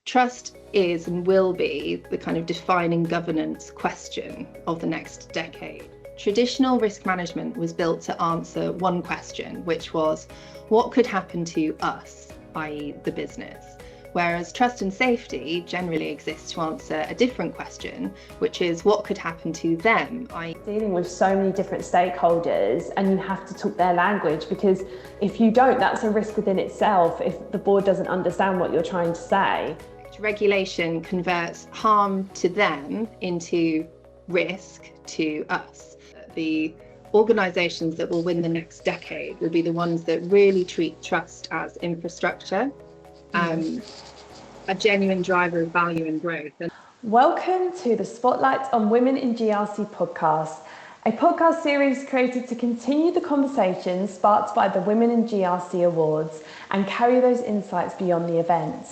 Trust is and will be the kind of defining governance question of the next decade. Traditional risk management was built to answer one question, which was, what could happen to us, i.e. the business? Whereas trust and safety generally exists to answer a different question, which is what could happen to them, i.e. dealing with so many different stakeholders, and you have to talk their language, because if you don't, that's a risk within itself if the board doesn't understand what you're trying to say. Regulation converts harm to them into risk to us. The organisations that will win the next decade will be the ones that really treat trust as infrastructure, a genuine driver of value and growth. Welcome to the Spotlight on Women in GRC podcast, a podcast series created to continue the conversations sparked by the Women in GRC Awards and carry those insights beyond the event.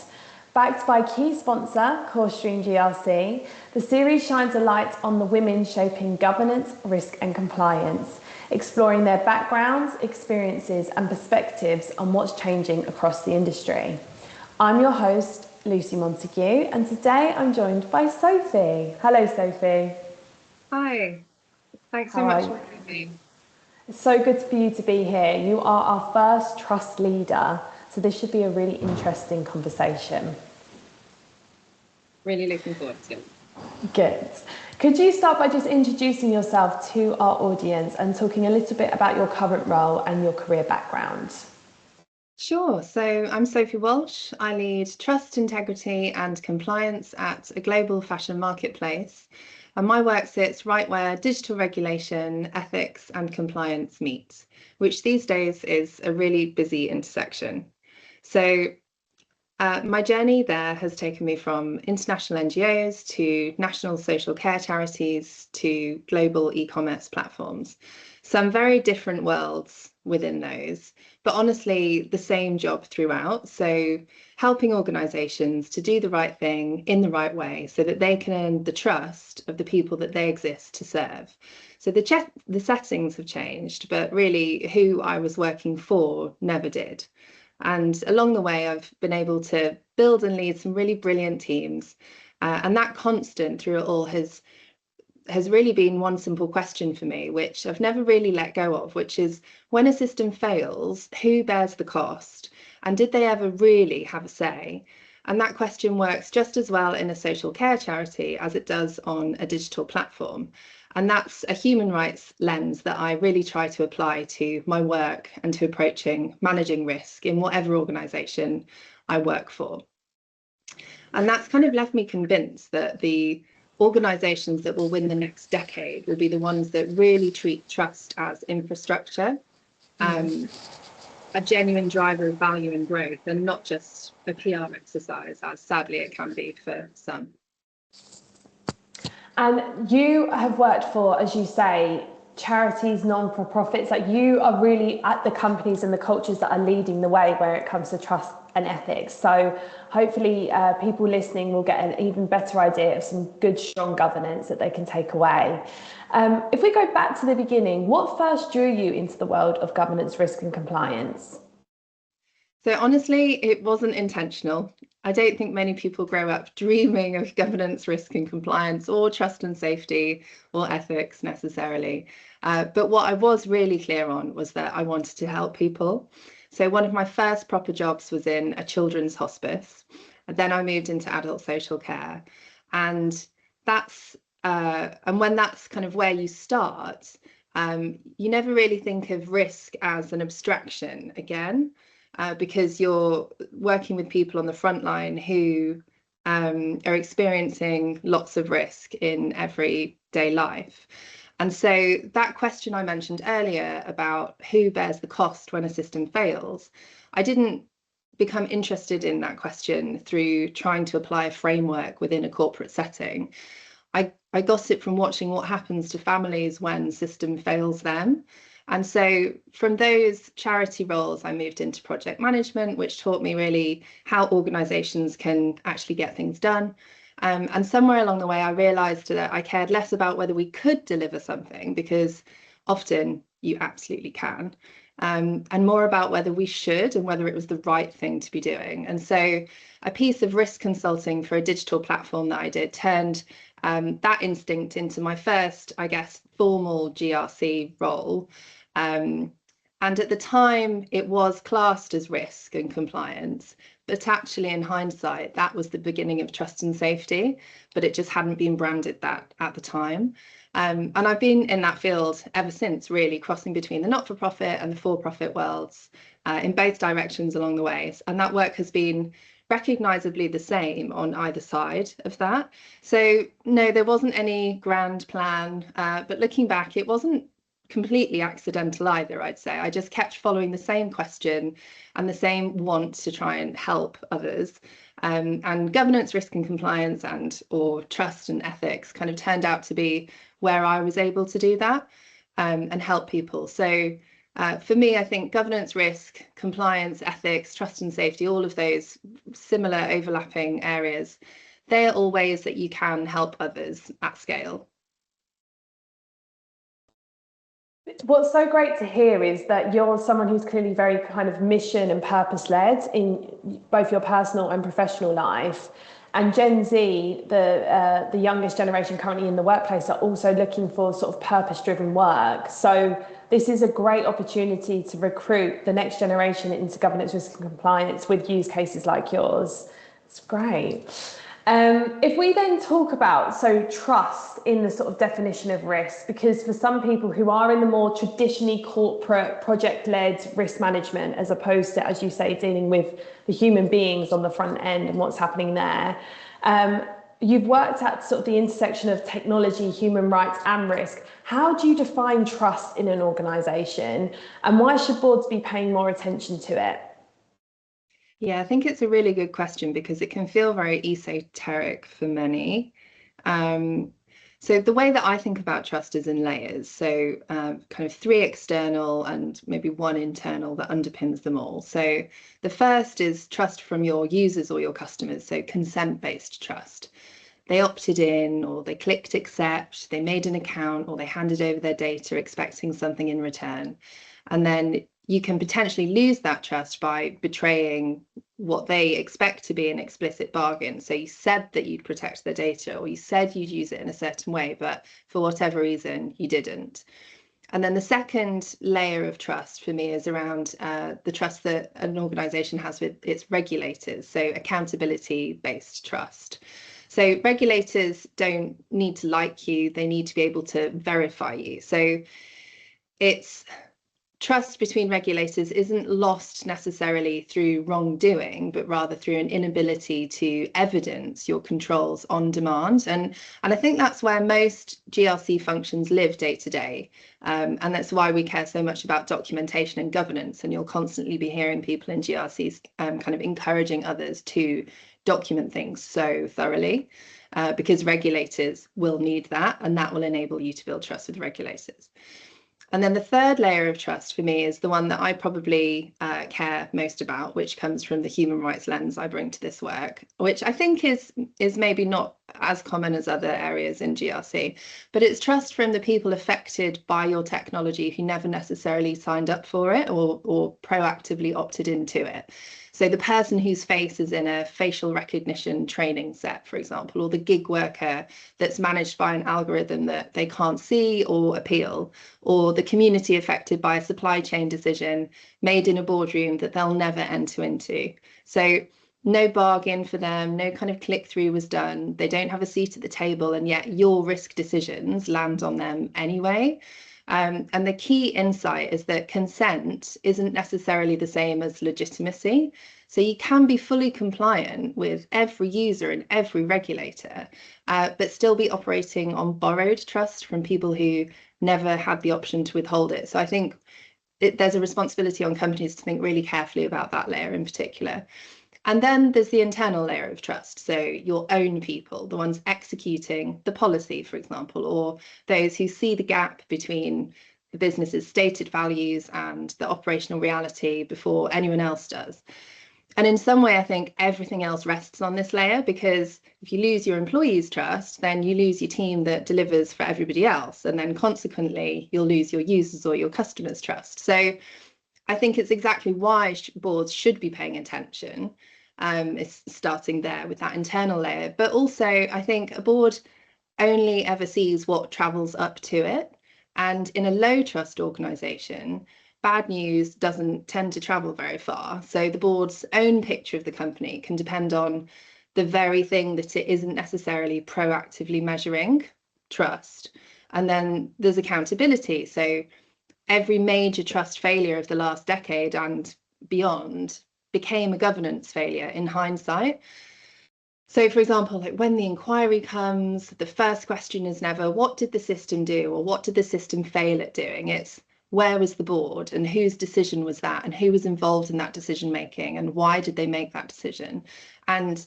Backed by key sponsor, CoreStream GRC, the series shines a light on the women shaping governance, risk and compliance, exploring their backgrounds, experiences and perspectives on what's changing across the industry. I'm your host, Lucy Montague, and today I'm joined by Sophie. Hello, Sophie. Hi, thanks so much for having me. It's so good for you to be here. You are our first trust leader, so this should be a really interesting conversation. Really looking forward to it. Good. Could you start by just introducing yourself to our audience and talking a little bit about your current role and your career background? Sure. So I'm Sophie Walsh. I lead trust, integrity and compliance at a global fashion marketplace. And my work sits right where digital regulation, ethics and compliance meet, which these days is a really busy intersection. So my journey there has taken me from international NGOs to national social care charities to global e-commerce platforms. Some very different worlds within those, but honestly the same job throughout. So helping organisations to do the right thing in the right way so that they can earn the trust of the people that they exist to serve. So the settings have changed, but really who I was working for never did. And along the way, I've been able to build and lead some really brilliant teams. And that constant through it all has really been one simple question for me, which I've never really let go of, which is when a system fails, who bears the cost? And did they ever really have a say? And that question works just as well in a social care charity as it does on a digital platform. And that's a human rights lens that I really try to apply to my work and to managing risk in whatever organisation I work for. And that's kind of left me convinced that the organisations that will win the next decade will be the ones that really treat trust as infrastructure, a genuine driver of value and growth, and not just a PR exercise, as sadly it can be for some. And you have worked for, as you say, charities, non-for-profits. Like, you are really at the companies and the cultures that are leading the way where it comes to trust and ethics. So hopefully people listening will get an even better idea of some good, strong governance that they can take away. If we go back to the beginning, what first drew you into the world of governance, risk and compliance? So honestly, it wasn't intentional. I don't think many people grow up dreaming of governance, risk and compliance or trust and safety or ethics necessarily. But what I was really clear on was that I wanted to help people. So one of my first proper jobs was in a children's hospice. And then I moved into adult social care. And when that's kind of where you start, you never really think of risk as an abstraction again. Because you're working with people on the front line who are experiencing lots of risk in everyday life. And so that question I mentioned earlier about who bears the cost when a system fails, I didn't become interested in that question through trying to apply a framework within a corporate setting. I got it from watching what happens to families when system fails them. And so from those charity roles, I moved into project management, which taught me really how organisations can actually get things done. And somewhere along the way, I realised that I cared less about whether we could deliver something, because often you absolutely can. and more about whether we should and whether it was the right thing to be doing. And so a piece of risk consulting for a digital platform that I did turned that instinct into my first, I guess, formal GRC role. And at the time, it was classed as risk and compliance, but actually, in hindsight, that was the beginning of trust and safety, but it just hadn't been branded that at the time. And I've been in that field ever since, really, crossing between the not-for-profit and the for-profit worlds in both directions along the way. And that work has been recognisably the same on either side of that. So no, there wasn't any grand plan, but looking back, it wasn't completely accidental either, I'd say. I just kept following the same question and the same want to try and help others. And governance, risk and compliance or trust and ethics kind of turned out to be where I was able to do that and help people. So for me, I think governance, risk, compliance, ethics, trust and safety, all of those similar overlapping areas, they're all ways that you can help others at scale. What's so great to hear is that you're someone who's clearly very kind of mission and purpose led in both your personal and professional life. And Gen Z, the youngest generation currently in the workplace, are also looking for sort of purpose-driven work. So this is a great opportunity to recruit the next generation into governance, risk and compliance with use cases like yours. It's great. If we then talk about trust in the sort of definition of risk, because for some people who are in the more traditionally corporate project-led risk management, as opposed to, as you say, dealing with the human beings on the front end and what's happening there, you've worked at sort of the intersection of technology, human rights and risk. How do you define trust in an organisation, and why should boards be paying more attention to it? Yeah, I think it's a really good question because it can feel very esoteric for many. So the way that I think about trust is in layers. So kind of 3 external and maybe 1 internal that underpins them all. So the first is trust from your users or your customers. So consent-based trust. They opted in, or they clicked accept, they made an account, or they handed over their data expecting something in return. And then you can potentially lose that trust by betraying what they expect to be an explicit bargain. So you said that you'd protect their data, or you said you'd use it in a certain way, but for whatever reason, you didn't. And then the second layer of trust for me is around the trust that an organisation has with its regulators, so accountability-based trust. So regulators don't need to like you, they need to be able to verify you. So it's trust between regulators isn't lost necessarily through wrongdoing, but rather through an inability to evidence your controls on demand. And I think that's where most GRC functions live day to day. And that's why we care so much about documentation and governance. And you'll constantly be hearing people in GRCs kind of encouraging others to document things so thoroughly, because regulators will need that, and that will enable you to build trust with regulators. And then the third layer of trust for me is the one that I probably care most about, which comes from the human rights lens I bring to this work, which I think is maybe not as common as other areas in GRC, but it's trust from the people affected by your technology who never necessarily signed up for it or proactively opted into it. So the person whose face is in a facial recognition training set, for example, or the gig worker that's managed by an algorithm that they can't see or appeal, or the community affected by a supply chain decision made in a boardroom that they'll never enter into. So no bargain for them, no kind of click through was done. They don't have a seat at the table, and yet your risk decisions land on them anyway. And the key insight is that consent isn't necessarily the same as legitimacy. So you can be fully compliant with every user and every regulator, but still be operating on borrowed trust from people who never had the option to withhold it. So I think there's a responsibility on companies to think really carefully about that layer in particular. And then there's the internal layer of trust. So your own people, the ones executing the policy, for example, or those who see the gap between the business's stated values and the operational reality before anyone else does. And in some way, I think everything else rests on this layer, because if you lose your employees' trust, then you lose your team that delivers for everybody else. And then consequently, you'll lose your users or your customers' trust. So I think it's exactly why boards should be paying attention. It's starting there with that internal layer. But also, I think a board only ever sees what travels up to it. And in a low trust organisation, bad news doesn't tend to travel very far. So the board's own picture of the company can depend on the very thing that it isn't necessarily proactively measuring, trust. And then there's accountability. So every major trust failure of the last decade and beyond became a governance failure in hindsight. So, for example, like when the inquiry comes, the first question is never, what did the system do, or what did the system fail at doing? It's, where was the board, and whose decision was that, and who was involved in that decision making, and why did they make that decision? And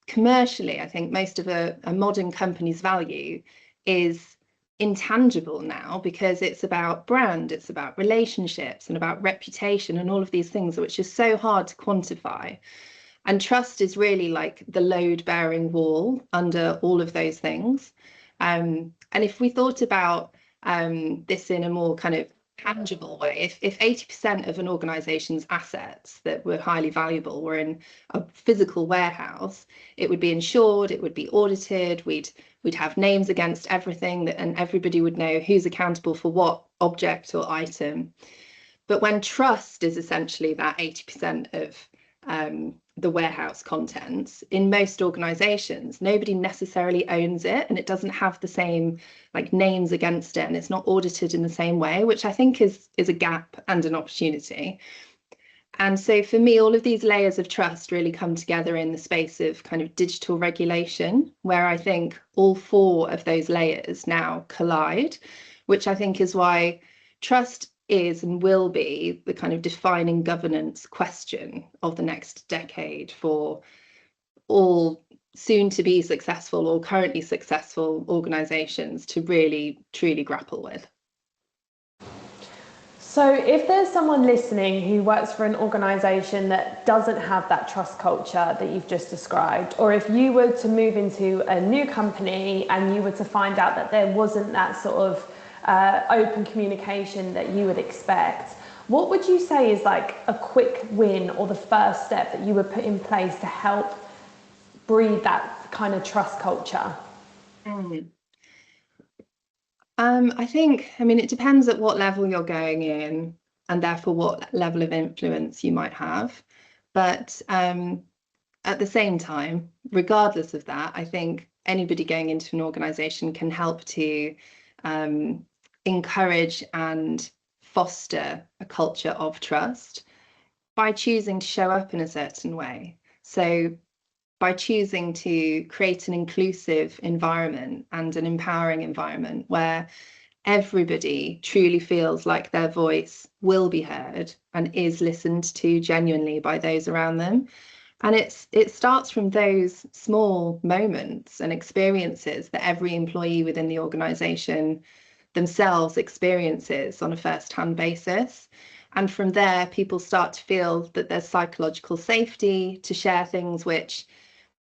commercially, I think most of a modern company's value is intangible now, because it's about brand, it's about relationships and about reputation and all of these things, which is so hard to quantify. And trust is really like the load bearing wall under all of those things. And if we thought about this in a more kind of tangible way, if 80% of an organization's assets that were highly valuable were in a physical warehouse, it would be insured, it would be audited, we'd have names against everything, and everybody would know who's accountable for what object or item. But when trust is essentially that 80% of the warehouse contents, in most organizations, nobody necessarily owns it, and it doesn't have the same like names against it, and it's not audited in the same way, which I think is a gap and an opportunity. And so for me, all of these layers of trust really come together in the space of kind of digital regulation, where I think all four of those layers now collide, which I think is why trust is and will be the kind of defining governance question of the next decade for all soon to be successful or currently successful organizations to really truly grapple with. So if there's someone listening who works for an organisation that doesn't have that trust culture that you've just described, or if you were to move into a new company and you were to find out that there wasn't that sort of open communication that you would expect, what would you say is like a quick win or the first step that you would put in place to help breed that kind of trust culture? I think, it depends at what level you're going in, and therefore what level of influence you might have. But at the same time, regardless of that, I think anybody going into an organization can help to encourage and foster a culture of trust by choosing to show up in a certain way. So by choosing to create an inclusive environment and an empowering environment where everybody truly feels like their voice will be heard and is listened to genuinely by those around them. And it starts from those small moments and experiences that every employee within the organisation themselves experiences on a first-hand basis. And from there, people start to feel that there's psychological safety to share things which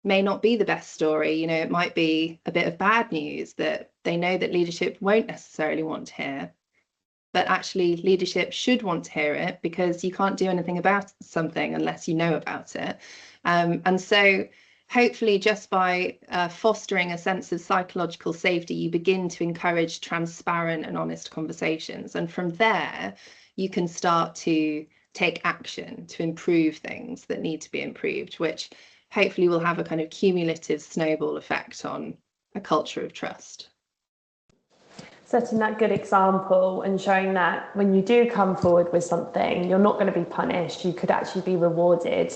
may not be the best story. It might be a bit of bad news that they know that leadership won't necessarily want to hear, but actually leadership should want to hear it, because you can't do anything about something unless you know about it. And so hopefully just by fostering a sense of psychological safety, you begin to encourage transparent and honest conversations. And from there, you can start to take action to improve things that need to be improved, which hopefully will have a kind of cumulative snowball effect on a culture of trust. Setting that good example and showing that when you do come forward with something, you're not going to be punished, you could actually be rewarded.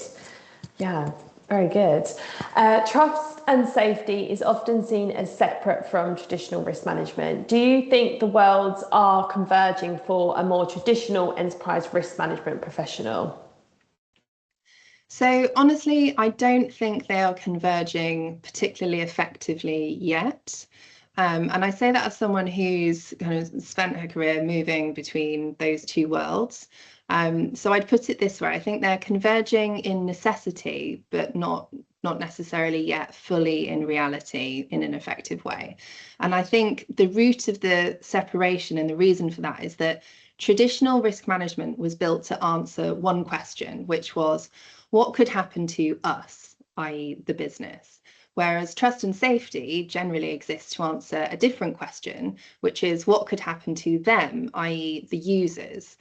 Yeah, very good. Trust and safety is often seen as separate from traditional risk management. Do you think the worlds are converging for a more traditional enterprise risk management professional? So honestly, I don't think they are converging particularly effectively yet. And I say that as someone who's kind of spent her career moving between those two worlds. So I'd put it this way: I think they're converging in necessity, but not necessarily yet fully in reality in an effective way. And I think the root of the separation and the reason for that is that traditional risk management was built to answer one question, which was, what could happen to us, i.e. the business? Whereas trust and safety generally exists to answer a different question, which is what could happen to them, i.e. the users,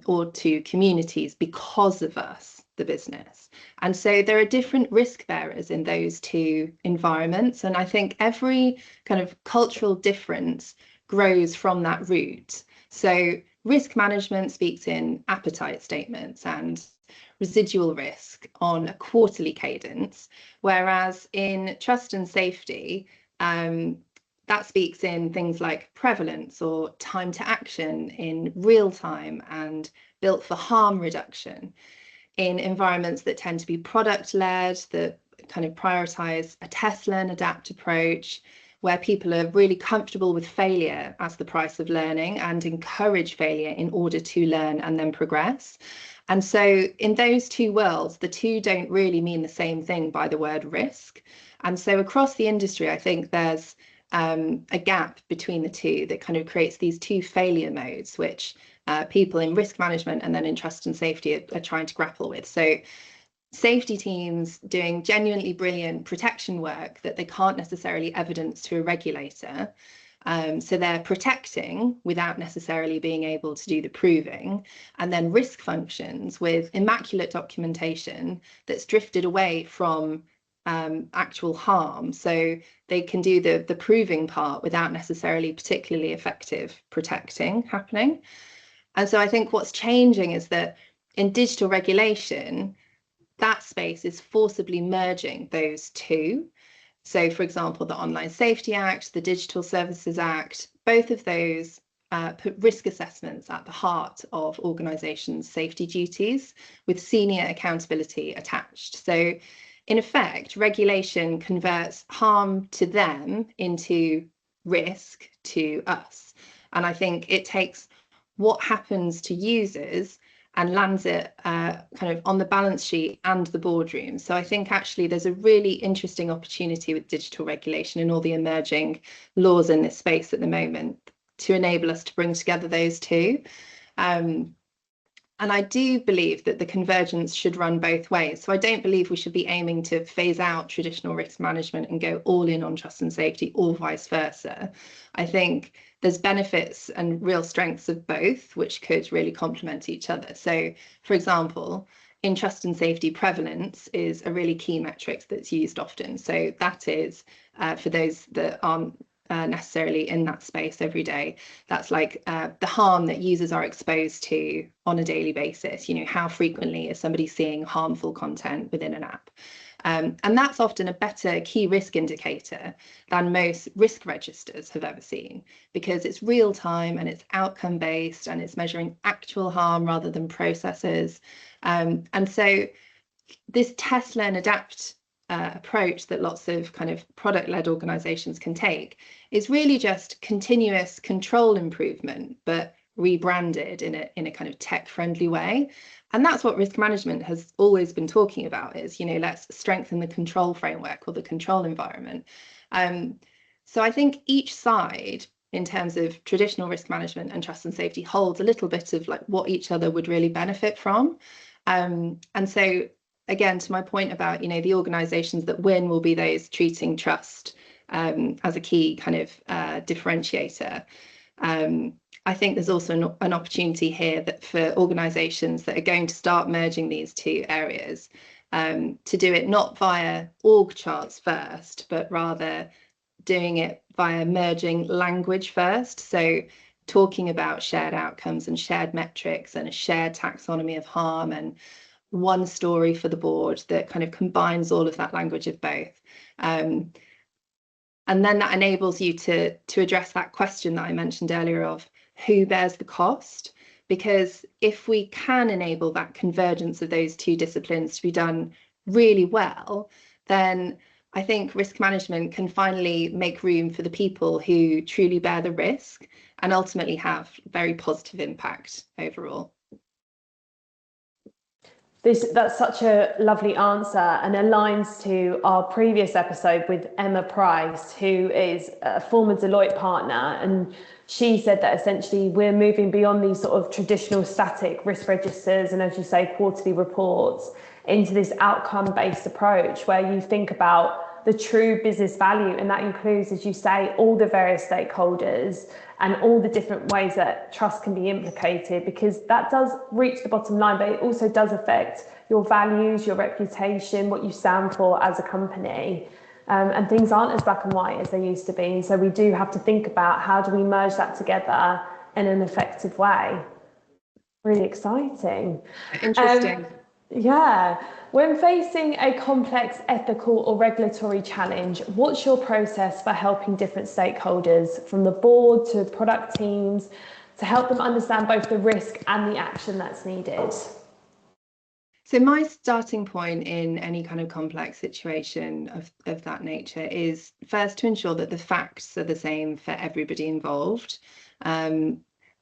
or to communities because of us, the business. And so there are different risk bearers in those two environments. And I think every kind of cultural difference grows from that root. So risk management speaks in appetite statements and residual risk on a quarterly cadence, whereas in trust and safety, that speaks in things like prevalence or time to action in real time and built for harm reduction. In environments that tend to be product-led, that kind of prioritize a test, learn, adapt approach, where people are really comfortable with failure as the price of learning and encourage failure in order to learn and then progress. And so in those two worlds, the two don't really mean the same thing by the word risk. And so across the industry, I think there's a gap between the two that kind of creates these two failure modes, which people in risk management and then in trust and safety are trying to grapple with. So safety teams doing genuinely brilliant protection work that they can't necessarily evidence to a regulator. So they're protecting without necessarily being able to do the proving, and then risk functions with immaculate documentation that's drifted away from actual harm. So they can do the proving part without necessarily particularly effective protecting happening. And so I think what's changing is that in digital regulation, that space is forcibly merging those two. So, for example, the Online Safety Act, the Digital Services Act, both of those put risk assessments at the heart of organisations' safety duties with senior accountability attached. So, in effect, regulation converts harm to them into risk to us. And I think it takes what happens to users and lands it kind of on the balance sheet and the boardroom. So I think actually there's a really interesting opportunity with digital regulation and all the emerging laws in this space at the moment to enable us to bring together those two. And I do believe that the convergence should run both ways. So I don't believe we should be aiming to phase out traditional risk management and go all in on trust and safety or vice versa. I think there's benefits and real strengths of both, which could really complement each other. So, for example, in trust and safety, prevalence is a really key metric that's used often. So that is for those that aren't necessarily in that space every day, that's like the harm that users are exposed to on a daily basis. You know, how frequently is somebody seeing harmful content within an app? And that's often a better key risk indicator than most risk registers have ever seen, because it's real time and it's outcome based and it's measuring actual harm rather than processes. And so this test, learn, adapt approach that lots of kind of product-led organizations can take is really just continuous control improvement, but rebranded in a kind of tech-friendly way. And that's what risk management has always been talking about, is, you know, let's strengthen the control framework or the control environment. So I think each side, in terms of traditional risk management and trust and safety, holds a little bit of like what each other would really benefit from. And so again, to my point about, you know, the organizations that win will be those treating trust as a key kind of differentiator. I think there's also an opportunity here that for organizations that are going to start merging these two areas to do it not via org charts first, but rather doing it via merging language first. So talking about shared outcomes and shared metrics and a shared taxonomy of harm and one story for the board that kind of combines all of that language of both. And then that enables you to address that question that I mentioned earlier of who bears the cost. Because if we can enable that convergence of those two disciplines to be done really well, then I think risk management can finally make room for the people who truly bear the risk and ultimately have very positive impact overall. That's such a lovely answer and aligns to our previous episode with Emma Price, who is a former Deloitte partner. And she said that essentially we're moving beyond these sort of traditional static risk registers and, as you say, quarterly reports into this outcome-based approach where you think about the true business value. And that includes, as you say, all the various stakeholders and all the different ways that trust can be implicated, because that does reach the bottom line, but it also does affect your values, your reputation, what you stand for as a company. And things aren't as black and white as they used to be. And so we do have to think about how do we merge that together in an effective way. Really exciting. Interesting. Yeah. When facing a complex ethical or regulatory challenge, what's your process for helping different stakeholders, from the board to product teams, to help them understand both the risk and the action that's needed? So my starting point in any kind of complex situation of that nature is first to ensure that the facts are the same for everybody involved.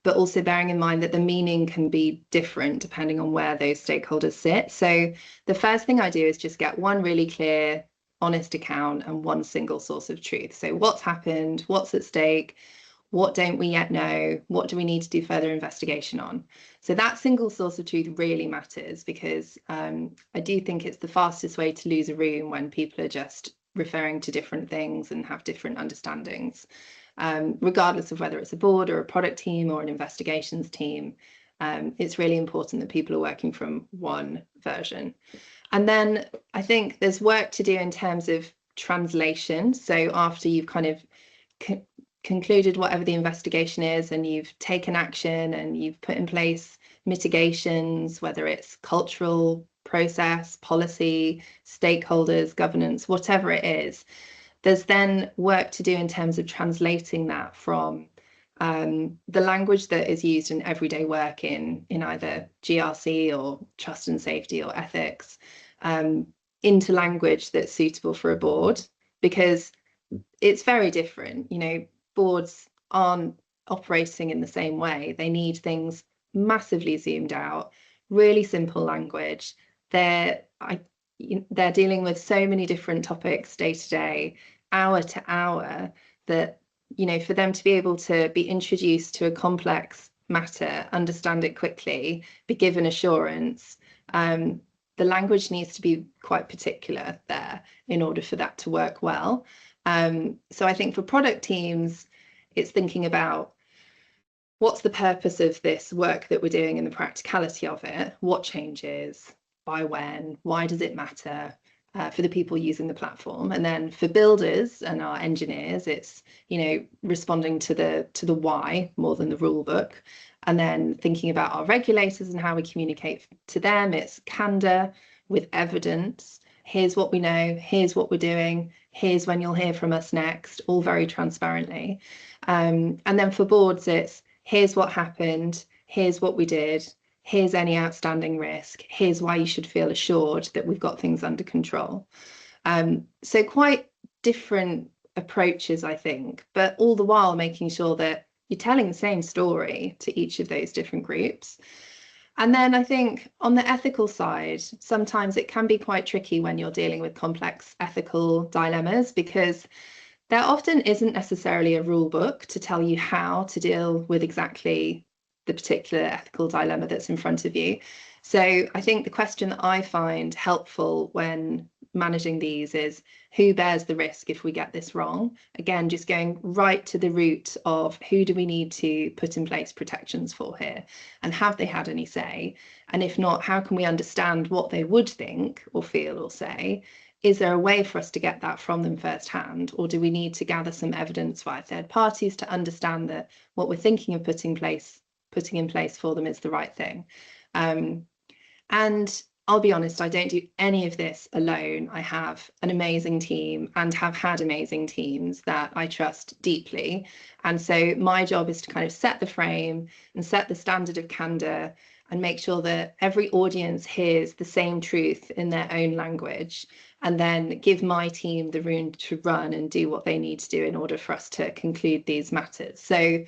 But also bearing in mind that the meaning can be different depending on where those stakeholders sit. So the first thing I do is just get one really clear, honest account and one single source of truth. So what's happened, what's at stake, what don't we yet know, what do we need to do further investigation on? So that single source of truth really matters, because I do think it's the fastest way to lose a room when people are just referring to different things and have different understandings. Regardless of whether it's a board or a product team or an investigations team, it's really important that people are working from one version. And then I think there's work to do in terms of translation. So after you've kind of concluded whatever the investigation is and you've taken action and you've put in place mitigations, whether it's cultural, process, policy, stakeholders, governance, whatever it is, there's then work to do in terms of translating that from the language that is used in everyday work in either GRC or trust and safety or ethics, into language that's suitable for a board, because it's very different. You know, boards aren't operating in the same way. They need things massively zoomed out, really simple language. They're dealing with so many different topics day to day, hour to hour, that, you know, for them to be able to be introduced to a complex matter, understand it quickly, be given assurance, the language needs to be quite particular there in order for that to work well. So I think for product teams, it's thinking about what's the purpose of this work that we're doing and the practicality of it, what changes, by when, why does it matter, for the people using the platform. And then for builders and our engineers, it's, you know, responding to the why more than the rule book. And then thinking about our regulators and how we communicate to them, it's candor with evidence. Here's what we know, here's what we're doing, here's when you'll hear from us next, all very transparently. And then for boards, it's here's what happened, here's what we did, here's any outstanding risk, here's why you should feel assured that we've got things under control. So quite different approaches, I think, but all the while making sure that you're telling the same story to each of those different groups. And then I think on the ethical side, sometimes it can be quite tricky when you're dealing with complex ethical dilemmas, because there often isn't necessarily a rule book to tell you how to deal with exactly the particular ethical dilemma that's in front of you. So I think the question that I find helpful when managing these is, who bears the risk if we get this wrong? Again, just going right to the root of who do we need to put in place protections for here, and have they had any say? And if not, how can we understand what they would think or feel or say? Is there a way for us to get that from them firsthand, or do we need to gather some evidence via third parties to understand that what we're thinking of putting in place for them is the right thing? And I'll be honest, I don't do any of this alone. I have an amazing team and have had amazing teams that I trust deeply. And so my job is to kind of set the frame and set the standard of candor and make sure that every audience hears the same truth in their own language, and then give my team the room to run and do what they need to do in order for us to conclude these matters. So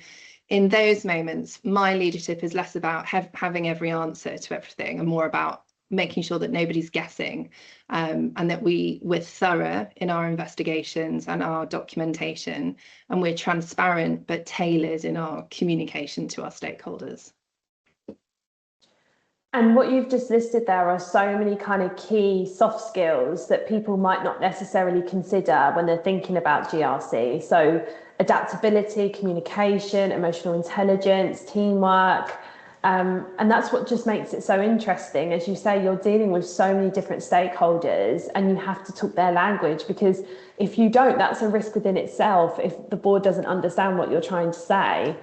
in those moments, my leadership is less about having every answer to everything and more about making sure that nobody's guessing, and that we're thorough in our investigations and our documentation, and we're transparent but tailored in our communication to our stakeholders. And what you've just listed there are so many kind of key soft skills that people might not necessarily consider when they're thinking about GRC. So adaptability, communication, emotional intelligence, teamwork. And that's what just makes it so interesting. As you say, you're dealing with so many different stakeholders and you have to talk their language, because if you don't, that's a risk within itself if the board doesn't understand what you're trying to say.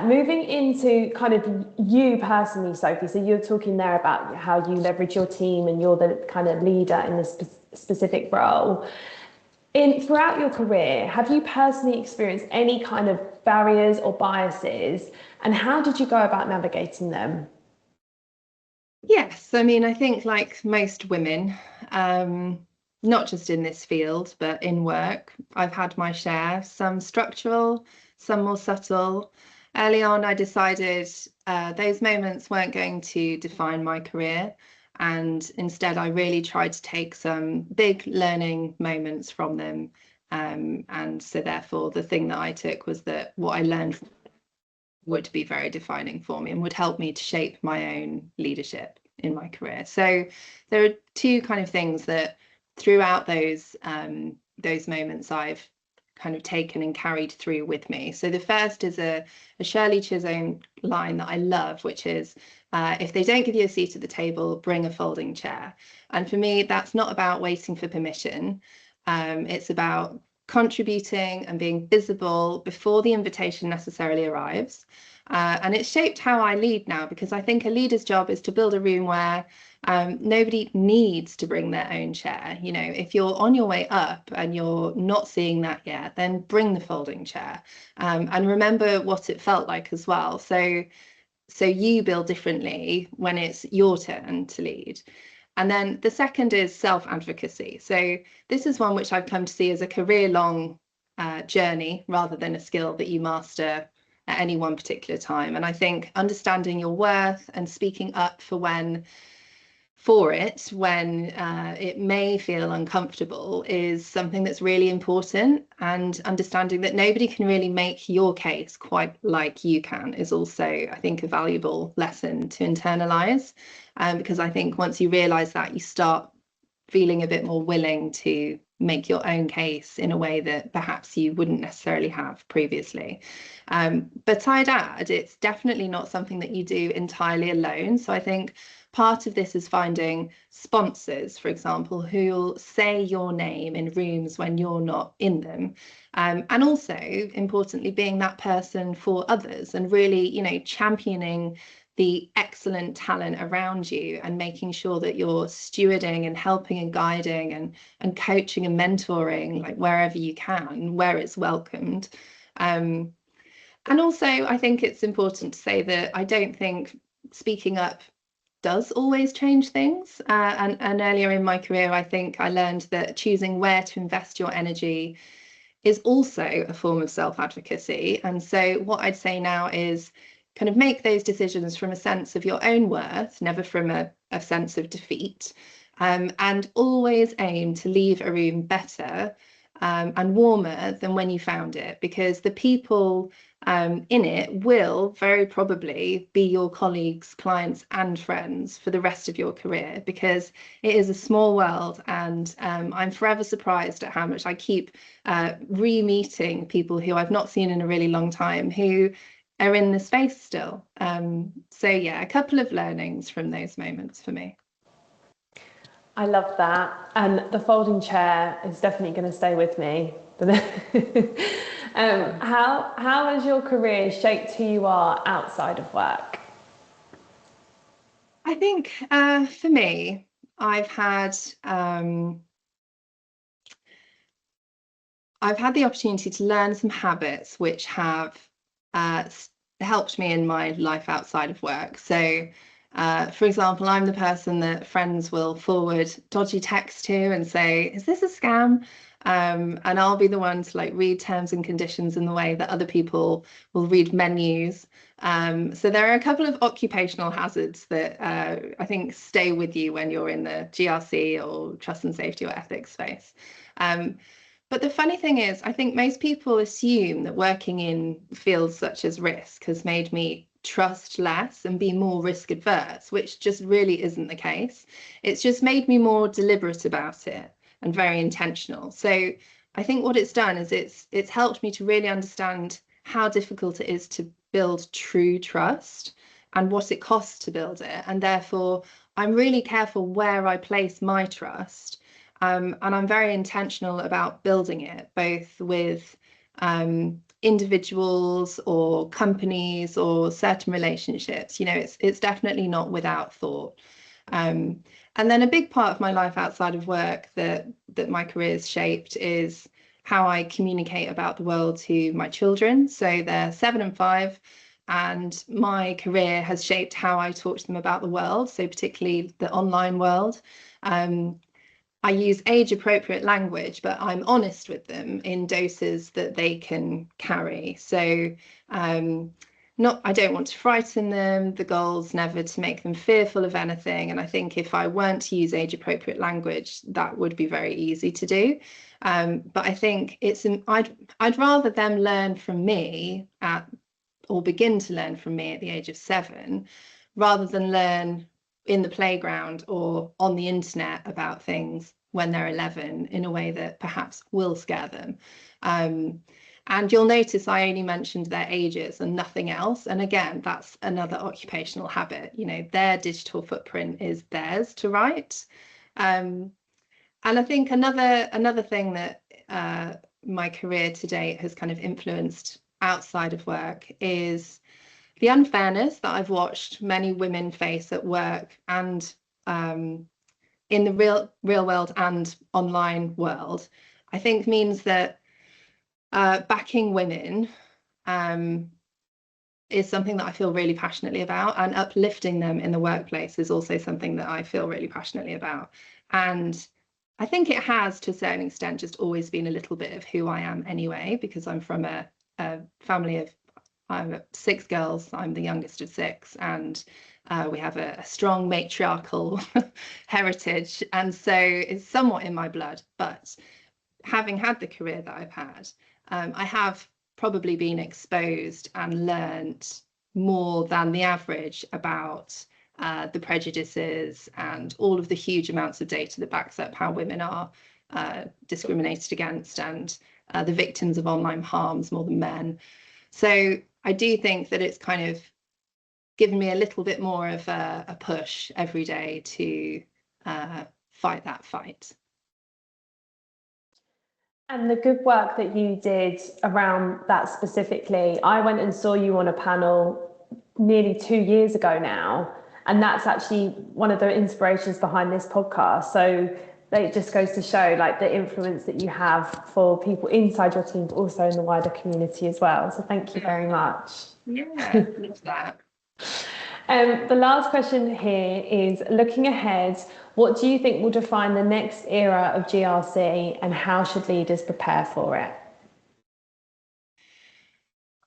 Moving into kind of you personally, Sophie, so you're talking there about how you leverage your team and you're the kind of leader in this specific role. Throughout your career, have you personally experienced any kind of barriers or biases, and how did you go about navigating them? Yes, I mean, I think like most women, not just in this field, but in work, I've had my share, some structural, some more subtle. Early on, I decided those moments weren't going to define my career. And instead, I really tried to take some big learning moments from them. And so therefore, the thing that I took was that what I learned would be very defining for me and would help me to shape my own leadership in my career. So there are two kind of things that throughout those moments I've kind of taken and carried through with me. So the first is a Shirley Chisholm line that I love, which is, if they don't give you a seat at the table, bring a folding chair. And for me, that's not about waiting for permission. It's about contributing and being visible before the invitation necessarily arrives. And it's shaped how I lead now, because I think a leader's job is to build a room where nobody needs to bring their own chair. You know, if you're on your way up and you're not seeing that yet, then bring the folding chair, and remember what it felt like as well. So you build differently when it's your turn to lead. And then the second is self-advocacy. So this is one which I've come to see as a career-long journey rather than a skill that you master at any one particular time. And I think understanding your worth and speaking up when it may feel uncomfortable is something that's really important, and understanding that nobody can really make your case quite like you can is also, I think, a valuable lesson to internalize, because I think once you realize that, you start feeling a bit more willing to make your own case in a way that perhaps you wouldn't necessarily have previously. But I'd add, it's definitely not something that you do entirely alone. So I think part of this is finding sponsors, for example, who'll say your name in rooms when you're not in them. And also, importantly, being that person for others and really, you know, championing the excellent talent around you and making sure that you're stewarding and helping and guiding and coaching and mentoring, like wherever you can, where it's welcomed. And also, I think it's important to say that I don't think speaking up does always change things. And earlier in my career, I think I learned that choosing where to invest your energy is also a form of self-advocacy. And so what I'd say now is kind of make those decisions from a sense of your own worth, never from a sense of defeat, and always aim to leave a room better and warmer than when you found it, because the people in it will very probably be your colleagues, clients and friends for the rest of your career, because it is a small world. And I'm forever surprised at how much I keep re-meeting people who I've not seen in a really long time who are in the space still. So yeah, a couple of learnings from those moments for me. I love that. And the folding chair is definitely going to stay with me. How has your career shaped who you are outside of work? I think for me, I've had the opportunity to learn some habits which have helped me in my life outside of work. So For example, I'm the person that friends will forward dodgy text to and say, is this a scam? And I'll be the one to like read terms and conditions in the way that other people will read menus. So there are a couple of occupational hazards that I think stay with you when you're in the GRC or trust and safety or ethics space. But the funny thing is, I think most people assume that working in fields such as risk has made me trust less and be more risk adverse, which just really isn't the case. It's just made me more deliberate about it and very intentional. So I think what it's done is it's helped me to really understand how difficult it is to build true trust and what it costs to build it. And therefore, I'm really careful where I place my trust. And I'm very intentional about building it, both with individuals or companies or certain relationships. You know, it's definitely not without thought. And then a big part of my life outside of work that my career's shaped is how I communicate about the world to my children. So they're 7 and 5, and my career has shaped how I talk to them about the world, so particularly the online world. I use age-appropriate language, but I'm honest with them in doses that they can carry. So I don't want to frighten them. The goal's never to make them fearful of anything. And I think if I weren't to use age-appropriate language, that would be very easy to do. But I think I'd rather them learn from me or begin to learn from me at the age of 7, rather than learn in the playground or on the internet about things when they're 11 in a way that perhaps will scare them. And you'll notice I only mentioned their ages and nothing else. And again, that's another occupational habit. You know, their digital footprint is theirs to write. And I think another thing that my career to date has kind of influenced outside of work is the unfairness that I've watched many women face at work and in the real world and online world. I think means that backing women is something that I feel really passionately about, and uplifting them in the workplace is also something that I feel really passionately about. And I think it has, to a certain extent, just always been a little bit of who I am anyway, because I'm from a family of 6 girls. I'm the youngest of 6, and we have a strong matriarchal heritage, and so it's somewhat in my blood. But having had the career that I've had, I have probably been exposed and learnt more than the average about the prejudices and all of the huge amounts of data that backs up how women are discriminated against and the victims of online harms more than men. So I do think that it's kind of given me a little bit more of a push every day to fight that fight. And the good work that you did around that specifically, I went and saw you on a panel nearly 2 years ago now, and that's actually one of the inspirations behind this podcast. So it just goes to show like the influence that you have for people inside your team, but also in the wider community as well. So thank you very much. Yeah, love that. The last question here is, looking ahead, what do you think will define the next era of GRC, and how should leaders prepare for it?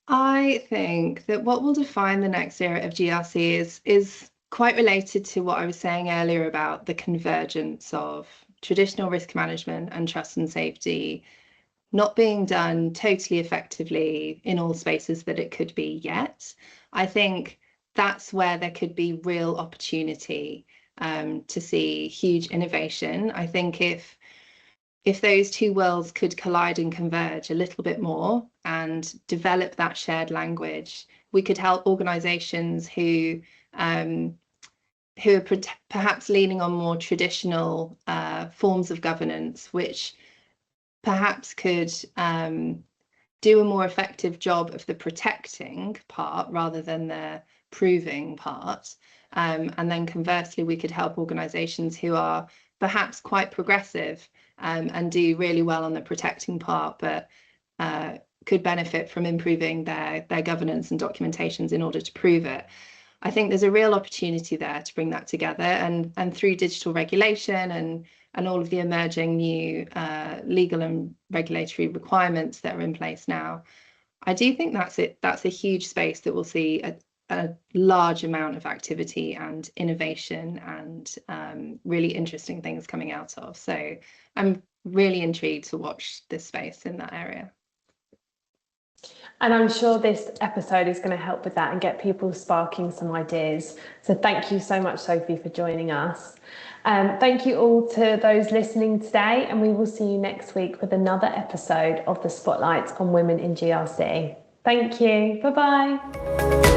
I think that what will define the next era of GRC is quite related to what I was saying earlier about the convergence of traditional risk management and trust and safety not being done totally effectively in all spaces that it could be yet. I think that's where there could be real opportunity to see huge innovation. I think if those two worlds could collide and converge a little bit more and develop that shared language, we could help organizations who are perhaps leaning on more traditional forms of governance, which perhaps could do a more effective job of the protecting part rather than the proving part. And then conversely, we could help organizations who are perhaps quite progressive and do really well on the protecting part, but could benefit from improving their governance and documentations in order to prove it. I think there's a real opportunity there to bring that together, and through digital regulation and all of the emerging new legal and regulatory requirements that are in place now, I do think that's a huge space that will see a large amount of activity and innovation and really interesting things coming out of. So I'm really intrigued to watch this space in that area. And I'm sure this episode is going to help with that and get people sparking some ideas. So thank you so much, Sophie, for joining us. Thank you all to those listening today, and we will see you next week with another episode of the Spotlight on Women in GRC. Thank you. Bye-bye.